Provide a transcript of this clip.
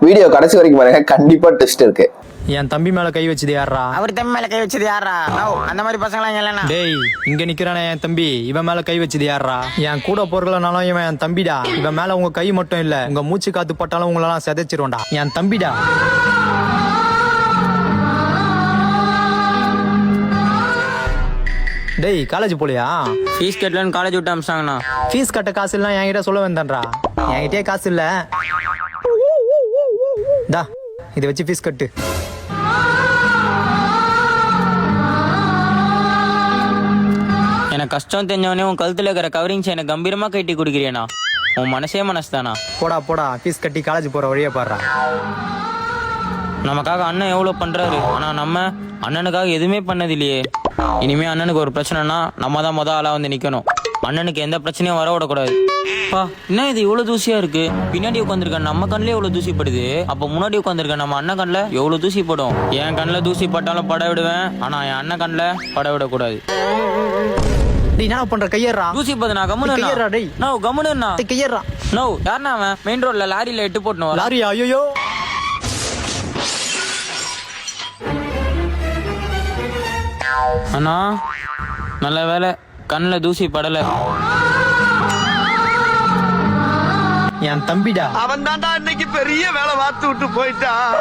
Video கடைசி வரைக்கும் பாருங்க, கண்டிப்பா ட்விஸ்ட் இருக்கு. என் தம்பி மேல கை வச்சது யாரா? அவர் தம்பி மேல கை வச்சது யாரா? அந்த மாதிரி பசங்களாம் இல்லைண்ணா. டேய், இங்க நிக்கிறானே என் தம்பி, இவன் மேல கை வச்சது யாரா? என் கூட பொருளனாலும் இவன் என் தம்பிடா. இவன் மேல உங்க கை மட்டும் இல்ல, உங்க மூச்சு காத்து பட்டாலும் உங்களெல்லாம் செதைச்சிருவோம்டா. என் தம்பிடா. டேய், காலேஜ் போலியா? ஃபீஸ் கட்டலன்னு காலேஜ் விட்டு அமிச்சாங்கண்ணா. ஃபீஸ் கட்ட காசு இல்ல என்கிட்ட சொல்ல வந்தேன்டா. என்கிட்டயே காசு இல்ல. டா, இதை வச்சு ஃபீஸ் கட்டு. எனக்கு கஷ்டம் தெரிஞ்சவனே உன் கழுத்துல இருக்கிற கவரிங் செயினை கம்பீரமா கட்டி குடிக்கிறியண்ணா. உன் மனசே மனசுதானா? போடா போடா, ஃபீஸ் கட்டி காலேஜ் போற வழியை பாடுறா. நமக்காக அண்ணன் எவ்வளவு பண்றாரு, ஆனா நம்ம அண்ணனுக்காக எதுவுமே பண்ணது இல்லையே. இனிமே அண்ணனுக்கு ஒரு பிரச்சனைனா நம்ம தான் முத ஆளா வந்து நிக்கணும். அண்ணனுக்கு எந்த பிரச்சனையும் வர விடக்கூடாது. பா, என்ன இது இவ்வளவு தூசியா இருக்கு? பின்னாடி உட்காந்துருக்க நம்ம கண்ணிலே எவ்வளவு தூசி படுது. அப்ப முன்னாடி உட்காந்துருக்க நம்ம அண்ணன் கண்ணில் எவ்வளவு தூசி படும். என் கண்ணில் தூசி பட்டாலும் பட விடுவேன், ஆனா என் அண்ணன் கண்ணில் பட விடக்கூடாது. டேய், என்ன பண்ற? கையேறா. தூசி பதுனா கம்முன்னு கையேறா. டேய், நோ கம்முன்னு கையேறா. நோ யாருன்னா அவன் மெயின் ரோட்ல லாரியில எட்டு போட்டணும். லாரியா? ஐயோ. அண்ணா நல்ல வேலை கண்ணில் தூசி படல. என் தம்பிடா. அவன் தான்டா இன்னைக்கு பெரிய வேலை பார்த்து விட்டு போயிட்டான்.